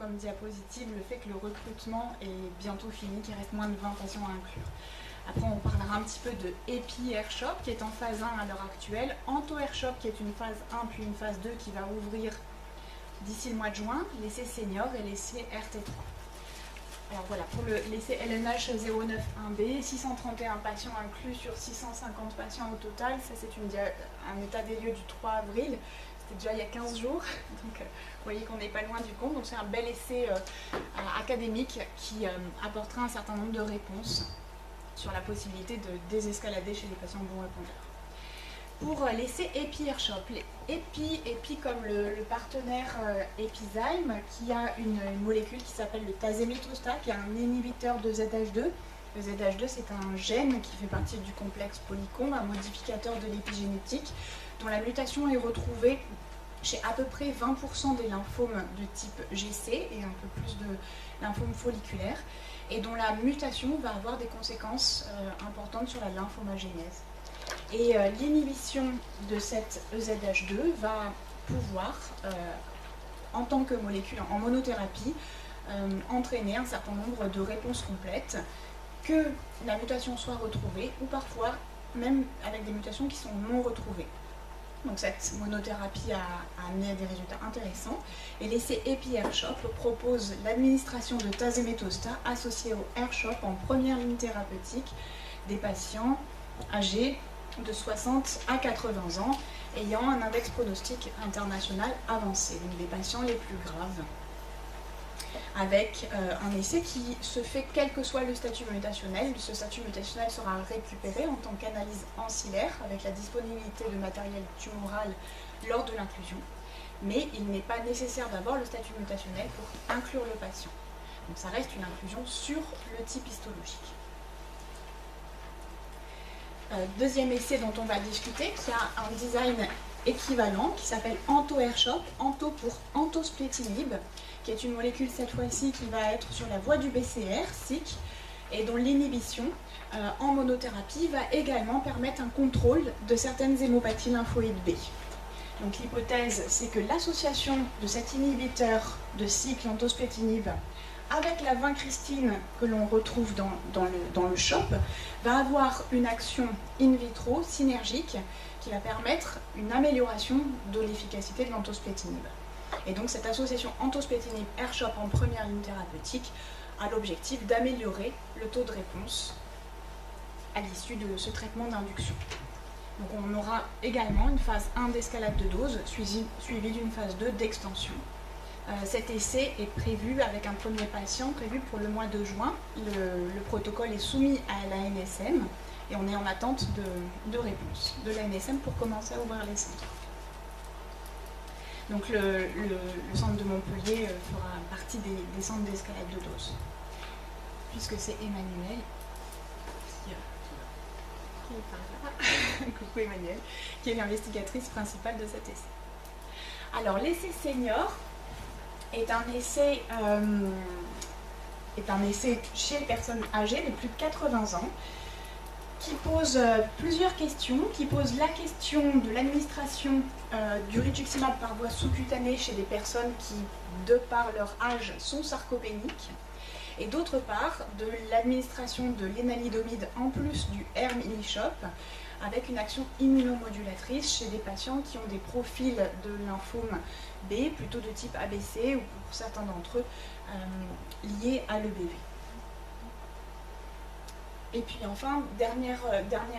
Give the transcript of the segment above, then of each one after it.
comme diapositive le fait que le recrutement est bientôt fini, qu'il reste moins de 20 patients à inclure. Après, on parlera un petit peu de EPI Airshop qui est en phase 1 à l'heure actuelle, Anto Airshop qui est une phase 1 puis une phase 2 qui va ouvrir d'ici le mois de juin, l'essai senior et l'essai RT3. Alors voilà, pour l'essai LNH 091B, 631 patients inclus sur 650 patients au total. Ça, c'est un état des lieux du 3 avril. C'était déjà il y a 15 jours. Donc, vous voyez qu'on n'est pas loin du compte. Donc, c'est un bel essai académique qui apportera un certain nombre de réponses sur la possibilité de désescalader chez les patients bons répondeurs. Pour l'essai EPI Airshop, EPI comme le partenaire Epizyme, qui a une molécule qui s'appelle le tazemetostat, qui est un inhibiteur de ZH2. Le ZH2, c'est un gène qui fait partie du complexe polycombe, un modificateur de l'épigénétique, dont la mutation est retrouvée chez à peu près 20% des lymphomes de type GC et un peu plus de lymphomes folliculaires, et dont la mutation va avoir des conséquences importantes sur la lymphomagénèse. Et l'inhibition de cette EZH2 va pouvoir, en tant que molécule en monothérapie, entraîner un certain nombre de réponses complètes, que la mutation soit retrouvée, ou parfois même avec des mutations qui sont non retrouvées. Donc cette monothérapie a amené à des résultats intéressants. Et l'essai EPI Airshop propose l'administration de tazemetostat associé au Airshop en première ligne thérapeutique des patients âgés de 60 à 80 ans ayant un index pronostic international avancé, donc des patients les plus graves, avec un essai qui se fait quel que soit le statut mutationnel. Ce statut mutationnel sera récupéré en tant qu'analyse ancillaire avec la disponibilité de matériel tumoral lors de l'inclusion, mais il n'est pas nécessaire d'avoir le statut mutationnel pour inclure le patient. Donc ça reste une inclusion sur le type histologique. Deuxième essai dont on va discuter, qui a un design équivalent, qui s'appelle Anto Airshop, Anto pour antosplétinib, qui est une molécule cette fois-ci qui va être sur la voie du BCR, SIC, et dont l'inhibition en monothérapie va également permettre un contrôle de certaines hémopathies lymphoïdes B. Donc l'hypothèse, c'est que l'association de cet inhibiteur de SIC, l'antosplétinib, avec la vincristine que l'on retrouve dans le CHOP, va avoir une action in vitro synergique qui va permettre une amélioration de l'efficacité de l'antosplétinib. Et donc cette association antosplétinib Airshop en première ligne thérapeutique a l'objectif d'améliorer le taux de réponse à l'issue de ce traitement d'induction. Donc on aura également une phase 1 d'escalade de dose suivie d'une phase 2 d'extension. Cet essai est prévu avec un premier patient prévu pour le mois de juin. Le protocole est soumis à l'ANSM et on est en attente de réponse de l'ANSM pour commencer à ouvrir les centres. Donc le centre de Montpellier fera partie des centres d'escalade de dose, puisque c'est Emmanuel qui est par là. Coucou Emmanuel, qui est l'investigatrice principale de cet essai. Alors l'essai senior est un essai chez les personnes âgées de plus de 80 ans, qui pose plusieurs questions, qui pose la question de l'administration du rituximab par voie sous-cutanée chez des personnes qui, de par leur âge, sont sarcopéniques, et d'autre part de l'administration de l'énalidomide en plus du R-minichop, avec une action immunomodulatrice chez des patients qui ont des profils de lymphome B, plutôt de type ABC, ou pour certains d'entre eux, liés à l'EBV. Et puis enfin, dernier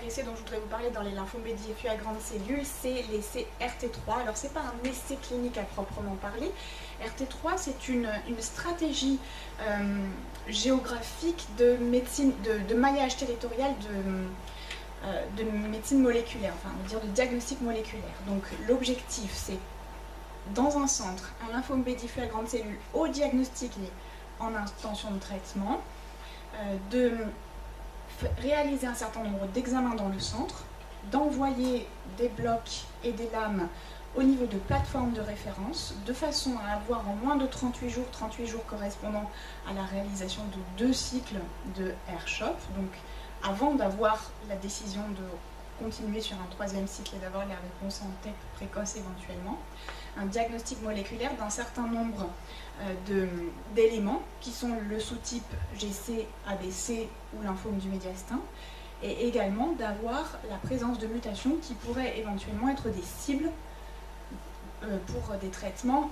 essai dont je voudrais vous parler dans les lymphomes B diffus à grandes cellules, c'est l'essai RT3. Alors c'est pas un essai clinique à proprement parler. RT3, c'est une stratégie géographique de médecine, de maillage territorial de médecine moléculaire, enfin on va dire de diagnostic moléculaire. Donc l'objectif, c'est dans un centre, un lymphome B diffus à grandes cellules au diagnostic et en intention de traitement, de réaliser un certain nombre d'examens dans le centre, d'envoyer des blocs et des lames au niveau de plateformes de référence, de façon à avoir en moins de 38 jours correspondant à la réalisation de 2 cycles de Airshop, donc avant d'avoir la décision de continuer sur un 3e cycle et d'avoir les réponses en tête précoce éventuellement. Un diagnostic moléculaire d'un certain nombre d'éléments qui sont le sous-type GC, ABC ou lymphome du médiastin, et également d'avoir la présence de mutations qui pourraient éventuellement être des cibles pour des traitements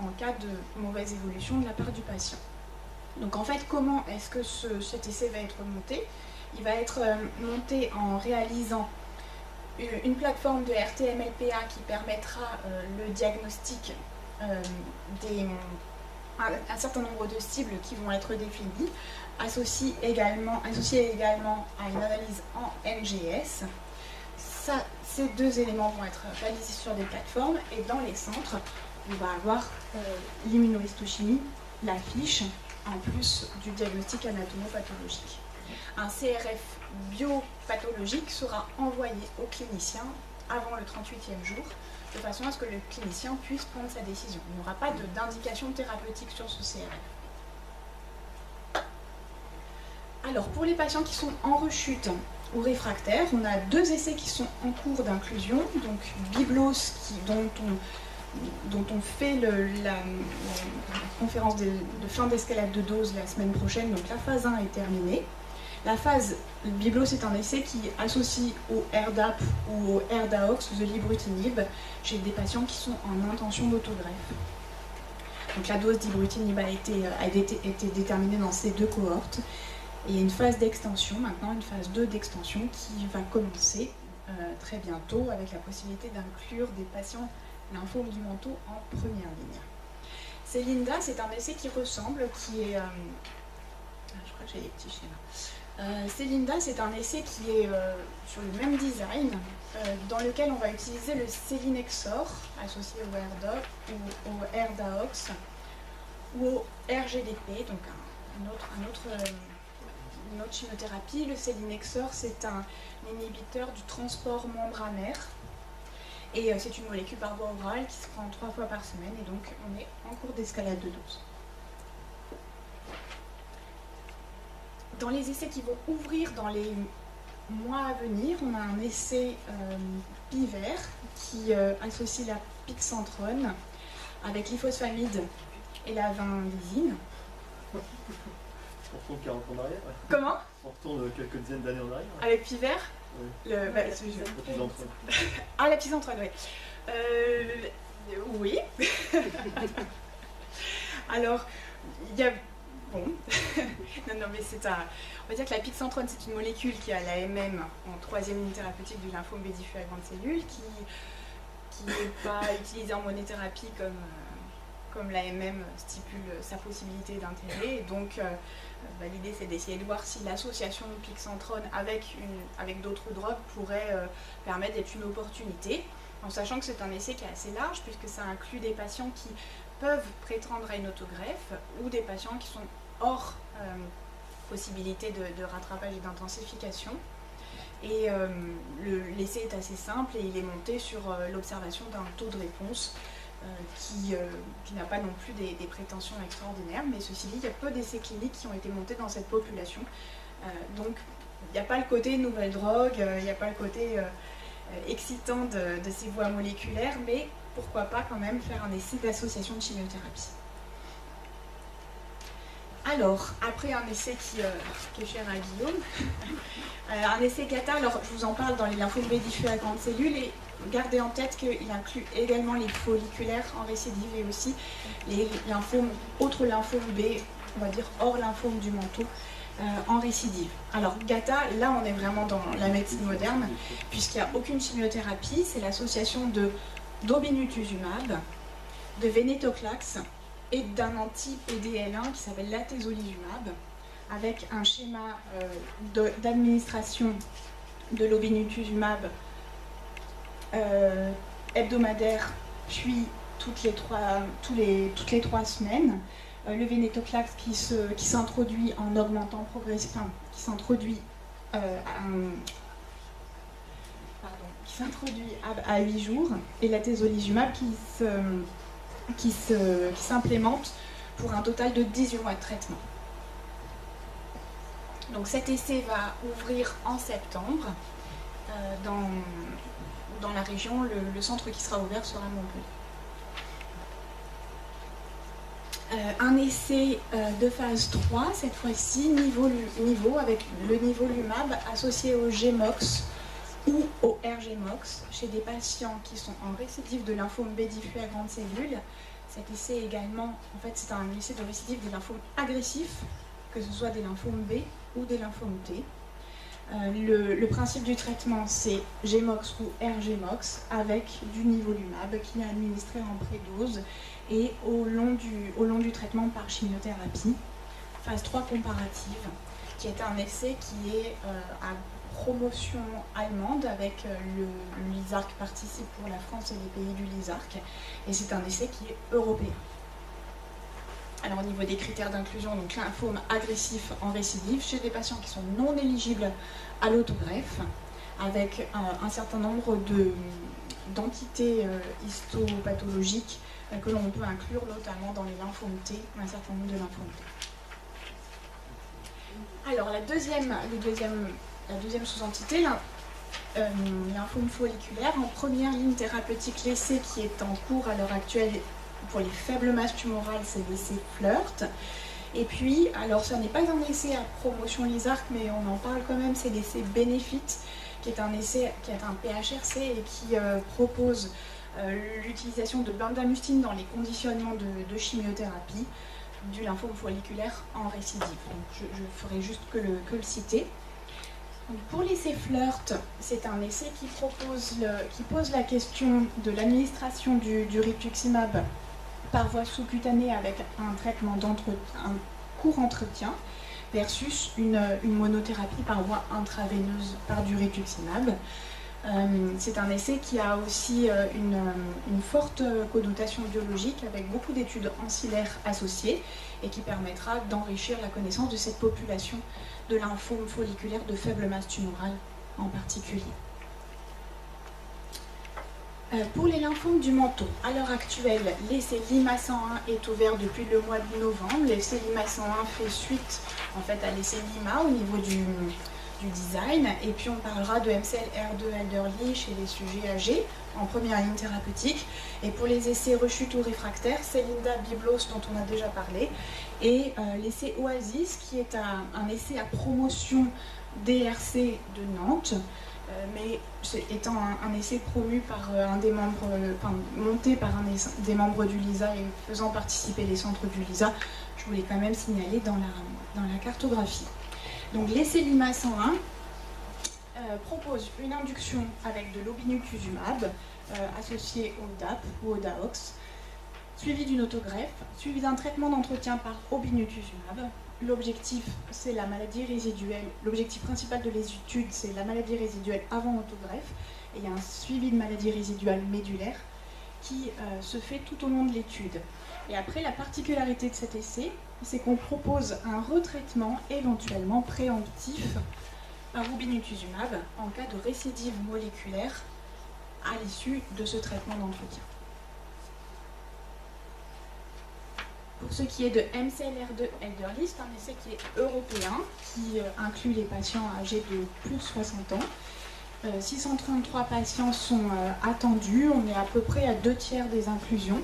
en cas de mauvaise évolution de la part du patient. Donc en fait, comment est-ce que cet essai va être monté? Il va être monté en réalisant une plateforme de RT-MLPA qui permettra le diagnostic un certain nombre de cibles qui vont être définies, associé également à une analyse en NGS. Ces deux éléments vont être réalisés sur des plateformes et dans les centres, on va avoir l'immunohistochimie, la fiche, en plus du diagnostic anatomopathologique. Un CRF biopathologique sera envoyé au clinicien avant le 38e jour, de façon à ce que le clinicien puisse prendre sa décision. Il n'y aura pas d'indication thérapeutique sur ce CRF. Alors, pour les patients qui sont en rechute ou réfractaires, on a 2 essais qui sont en cours d'inclusion. Donc, Byblos, dont on fait la conférence de fin d'escalade de dose la semaine prochaine, donc la phase 1 est terminée. La phase Byblos est un essai qui associe au RDAP ou au RDAOX de l'ibrutinib chez des patients qui sont en intention d'autogreffe. Donc la dose d'ibrutinib a été déterminée dans ces 2 cohortes. Et il y a une phase d'extension, maintenant une phase 2 d'extension qui va commencer très bientôt avec la possibilité d'inclure des patients lymphomes du manteau en première ligne. Célinda, c'est un essai qui ressemble, qui est... je crois que j'ai les petits schémas. Célinda, c'est un essai qui est sur le même design, dans lequel on va utiliser le Selinexor, associé au RDOP ou au RDAOX, ou au RGDP, donc une autre chimiothérapie. Le Selinexor, c'est un inhibiteur du transport membranaire, et c'est une molécule par voie orale qui se prend 3 fois par semaine, et donc on est en cours d'escalade de dose. Dans les essais qui vont ouvrir dans les mois à venir, on a un essai PIVER qui associe la pixantrone avec l'ifosfamide et la vinlisine. On retourne 40 ans en arrière. Comment? On retourne quelques dizaines d'années en arrière. Avec PIVER? Oui. La pixantrone, oui. Oui. Alors, il y a... Bon, non, mais on va dire que la pixantrone, c'est une molécule qui a l'AMM en 3e ligne thérapeutique du lymphome B diffus à grande cellule, qui n'est pas utilisée en monothérapie comme l'AMM stipule sa possibilité d'intérêt. Et donc, l'idée, c'est d'essayer de voir si l'association de pixantrone avec d'autres drogues pourrait permettre d'être une opportunité, en sachant que c'est un essai qui est assez large, puisque ça inclut des patients qui peuvent prétendre à une autogreffe ou des patients qui sont hors possibilité de rattrapage et d'intensification. Et l'essai est assez simple et il est monté sur l'observation d'un taux de réponse qui n'a pas non plus des prétentions extraordinaires, mais ceci dit, il y a peu d'essais cliniques qui ont été montés dans cette population. Donc il n'y a pas le côté nouvelle drogue, il n'y a pas le côté excitant de ces voies moléculaires, mais pourquoi pas quand même faire un essai d'association de chimiothérapie. Alors, après un essai qui est cher à Guillaume, un essai GATA, alors je vous en parle dans les lymphomes B diffus à grande cellule, et gardez en tête qu'il inclut également les folliculaires en récidive et aussi les lymphomes, autres lymphomes B, on va dire hors lymphome du manteau, en récidive. Alors GATA, là on est vraiment dans la médecine moderne, puisqu'il n'y a aucune chimiothérapie, c'est l'association d'obinutuzumab, de venetoclax et d'un anti-PDL1 qui s'appelle l'atezolizumab, avec un schéma d'administration de l'obinutuzumab hebdomadaire, puis toutes les 3 semaines. Le venetoclax qui s'introduit en augmentant progressivement, qui s'introduit à 8 jours, et l'atezolizumab qui s'implémente pour un total de 18 mois de traitement. Donc cet essai va ouvrir en septembre dans la région. Le centre qui sera ouvert sera à Montpellier. Un essai de phase 3, cette fois-ci niveau avec le nivolumab associé au GMOX ou au RGMOX chez des patients qui sont en récidive de lymphome B diffus à grande cellule. Cet essai également, en fait, c'est un essai de récidive des lymphomes agressifs, que ce soit des lymphomes B ou des lymphomes T. Le principe du traitement, c'est GMOX ou RGMOX avec du nivolumab qui est administré en prédose et au long du traitement par chimiothérapie. Phase 3 comparative, qui est un essai qui est à promotion allemande avec l'ISARC participe pour la France et les pays du LISARC, et c'est un essai qui est européen. Alors au niveau des critères d'inclusion, donc lymphome agressif en récidive chez des patients qui sont non éligibles à l'autogreffe, avec un certain nombre d'entités histopathologiques que l'on peut inclure notamment dans les lymphomes T, un certain nombre de lymphomes T. Alors la deuxième sous-entité, lymphome folliculaire, en première ligne thérapeutique, l'essai qui est en cours à l'heure actuelle pour les faibles masses tumorales, c'est l'essai FLIRT. Et puis, alors ça n'est pas un essai à promotion LISARC, mais on en parle quand même, c'est l'essai BENEFIT, qui est un essai, qui est un PHRC et qui propose l'utilisation de bendamustine dans les conditionnements de chimiothérapie du lymphome folliculaire en récidive. Donc je ferai juste que le citer. Donc pour l'essai FLIRT, c'est un essai qui pose la question de l'administration du rituximab par voie sous-cutanée avec un traitement un court entretien versus une monothérapie par voie intraveineuse par du rituximab. C'est un essai qui a aussi une forte connotation biologique avec beaucoup d'études ancillaires associées et qui permettra d'enrichir la connaissance de cette population de lymphome folliculaire de faible masse tumorale en particulier. Pour les lymphomes du menton, à l'heure actuelle, l'essai LIMA-101 est ouvert depuis le mois de novembre. L'essai LIMA-101 fait suite en fait, à l'essai LIMA au niveau du design. Et puis on parlera de MCL-R2 elderly chez les sujets âgés en première ligne thérapeutique. Et pour les essais rechute ou réfractaires, c'est Linda Biblos dont on a déjà parlé. Et l'essai Oasis qui est un essai à promotion DRC de Nantes. Mais étant un essai promu par un des membres, monté par un des membres du LISA et faisant participer les centres du LISA, je voulais quand même signaler dans la cartographie. Donc l'essai LIMA 101 propose une induction avec de l'obinucuzumab associé au DAP ou au DAOX, suivi d'une autogreffe, suivi d'un traitement d'entretien par obinucuzumab. L'objectif, c'est la maladie résiduelle. L'objectif principal de l'étude, c'est la maladie résiduelle avant autogreffe. Et il y a un suivi de maladie résiduelle médulaire qui se fait tout au long de l'étude. Et après, la particularité de cet essai, c'est qu'on propose un retraitement éventuellement préemptif par obinucuzumab en cas de récidive moléculaire à l'issue de ce traitement d'entretien. Pour ce qui est de MCL-R2 elderly, c'est un essai qui est européen, qui inclut les patients âgés de plus de 60 ans. 633 patients sont attendus, on est à peu près à 2/3 des inclusions.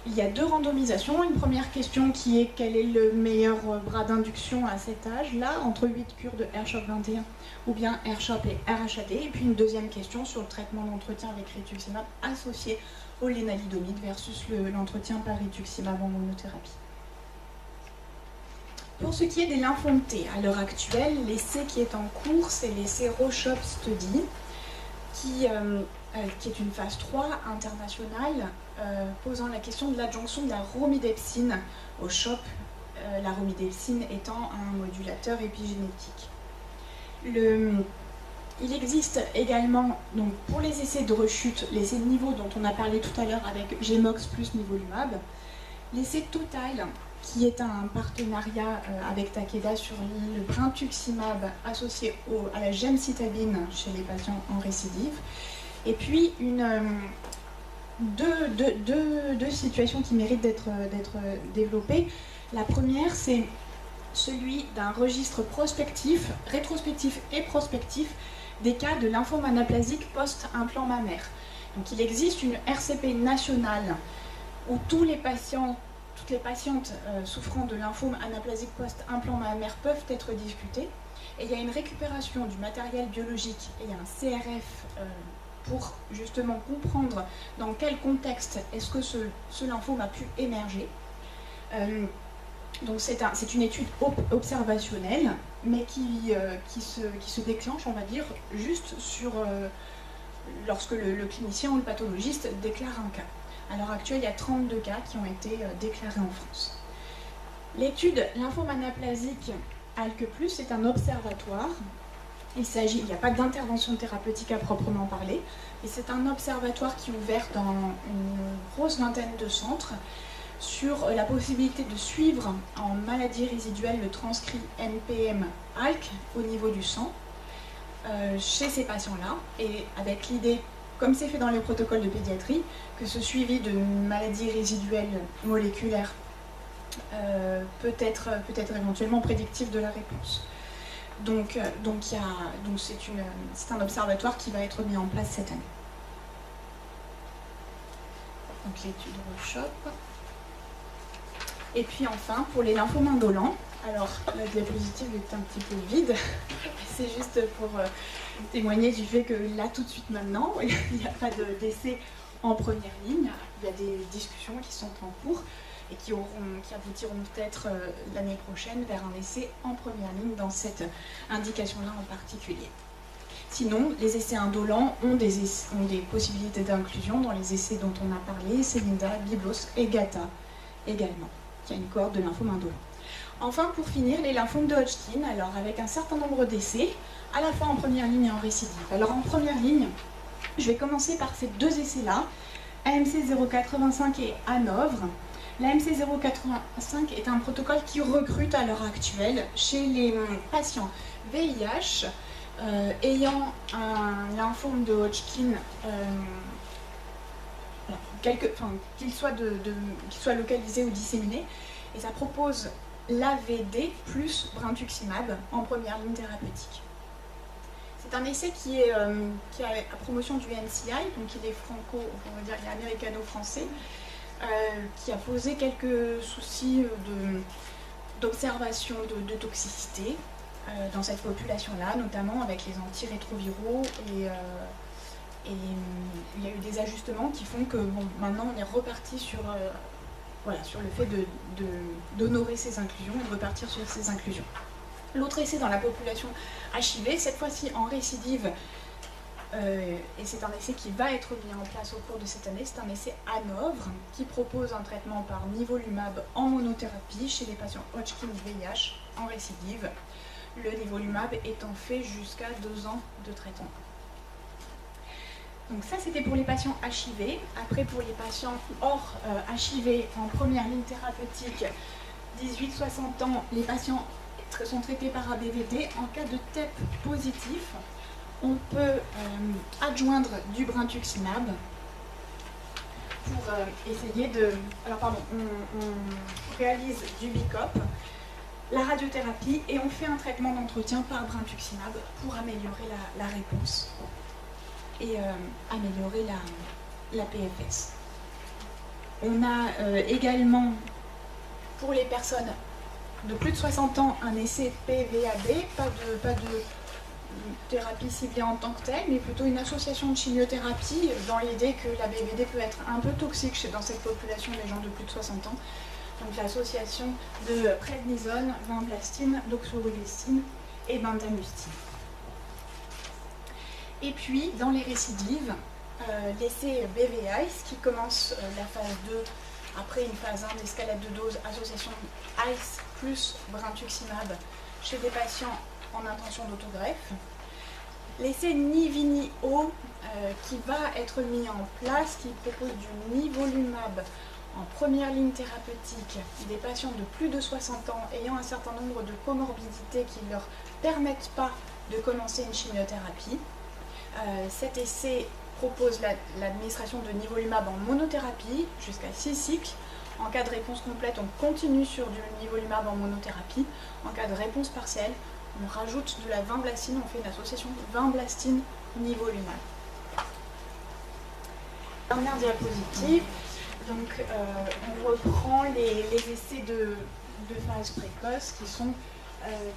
Il y a 2 randomisations. Une première question qui est quel est le meilleur bras d'induction à cet âge-là, entre 8 cures de R-CHOP 21 ou bien R-CHOP et RHAD. Et puis une deuxième question sur le traitement d'entretien avec rituximab associé au lénalidomide versus l'entretien par rituximab en monothérapie. Pour ce qui est des lymphomes T, à l'heure actuelle, l'essai qui est en cours, c'est l'essai ROCHOP Study, qui est une phase 3 internationale posant la question de l'adjonction de la romidepsine au CHOP, la romidepsine étant un modulateur épigénétique. Il existe également, donc, pour les essais de rechute, l'essai de niveau dont on a parlé tout à l'heure avec GMOX plus nivolumab, l'essai Total, qui est un partenariat avec Takeda sur le brintuximab associé à la gemcitabine chez les patients en récidive. Et puis deux situations qui méritent d'être développées. La première, c'est celui d'un registre prospectif, rétrospectif et prospectif des cas de lymphome anaplasique post-implant mammaire. Donc il existe une RCP nationale où toutes les patientes souffrant de lymphome anaplasique post-implant mammaire peuvent être discutées. Et il y a une récupération du matériel biologique et il y a un CRF pour justement comprendre dans quel contexte est-ce que ce lymphome a pu émerger. Donc c'est une étude observationnelle, mais qui se déclenche, on va dire, juste lorsque le clinicien ou le pathologiste déclare un cas. À l'heure actuelle, il y a 32 cas qui ont été déclarés en France. L'étude lymphome anaplasique ALK+, c'est un observatoire. Il n'y a pas d'intervention thérapeutique à proprement parler, mais c'est un observatoire qui est ouvert dans une grosse vingtaine de centres sur la possibilité de suivre en maladie résiduelle le transcrit NPM-ALK au niveau du sang chez ces patients-là, et avec l'idée, comme c'est fait dans les protocoles de pédiatrie, que ce suivi de maladie résiduelle moléculaire peut être éventuellement prédictif de la réponse. Donc c'est un observatoire qui va être mis en place cette année. Donc l'étude RECHOP. Et puis enfin, pour les lymphomes indolents, alors la diapositive est un petit peu vide, c'est juste pour témoigner du fait que là, tout de suite maintenant, il n'y a pas d'essai en première ligne, il y a des discussions qui sont en cours et qui aboutiront peut-être l'année prochaine vers un essai en première ligne dans cette indication-là en particulier. Sinon, les essais indolents ont des possibilités d'inclusion dans les essais dont on a parlé, Célinda, Biblos et Gata également, qui a une cohorte de lymphomes indolents. Enfin, pour finir, les lymphomes de Hodgkin, alors avec un certain nombre d'essais, à la fois en première ligne et en récidive. Alors en première ligne, je vais commencer par ces deux essais-là, AMC 085 et ANOVRE. L'AMC 085 est un protocole qui recrute à l'heure actuelle chez les patients VIH ayant un lymphome de Hodgkin, qu'il soit localisé ou disséminé, et ça propose l'AVD plus brentuximab en première ligne thérapeutique. C'est un essai qui a à promotion du NCI, donc il est on va dire, il est américano-français, qui a posé quelques soucis d'observation de toxicité dans cette population-là, notamment avec les antirétroviraux, et il y a eu des ajustements qui font que maintenant on est reparti sur le fait d'honorer ces inclusions et de repartir sur ces inclusions. L'autre essai dans la population HIV, cette fois-ci en récidive, et c'est un essai qui va être mis en place au cours de cette année, c'est un essai ANOVRE qui propose un traitement par nivolumab en monothérapie chez les patients Hodgkin VIH en récidive, le nivolumab étant fait jusqu'à 2 ans de traitement. Donc ça c'était pour les patients HIV. Après pour les patients hors HIV en première ligne thérapeutique, 18-60 ans, les patients sont traités par ABVD. En cas de TEP positif, on peut adjoindre du brentuximab pour essayer de... Alors pardon, on réalise du BICOP, la radiothérapie, et on fait un traitement d'entretien par brentuximab pour améliorer la réponse et améliorer la PFS. On a également, pour les personnes de plus de 60 ans, un essai PVAB, pas de thérapie ciblée en tant que telle, mais plutôt une association de chimiothérapie dans l'idée que la BVD peut être un peu toxique dans cette population des gens de plus de 60 ans. Donc l'association de prednisone, vinblastine, doxorubicine et bendamustine. Et puis, dans les récidives, l'essai BVICE qui commence la phase 2 après une phase 1 d'escalade de dose, association ICE plus brentuximab chez des patients en intention d'autogreffe. L'essai NIVINI-O qui va être mis en place, qui propose du nivolumab en première ligne thérapeutique, des patients de plus de 60 ans ayant un certain nombre de comorbidités qui ne leur permettent pas de commencer une chimiothérapie. Cet essai propose l'administration de nivolumab en monothérapie jusqu'à 6 cycles. En cas de réponse complète, on continue sur du nivolumab en monothérapie. En cas de réponse partielle, on rajoute de la vinblastine, on fait une association vinblastine nivolumab. Dernière diapositive, donc on reprend les essais de phase précoce qui sont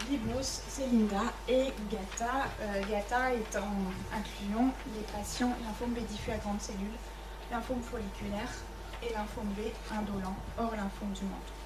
Biblos, Célinda et Gata. Gata étant incluant les patients lymphome B diffus à grande cellule, lymphome folliculaire et lymphome B indolent hors lymphome du menton.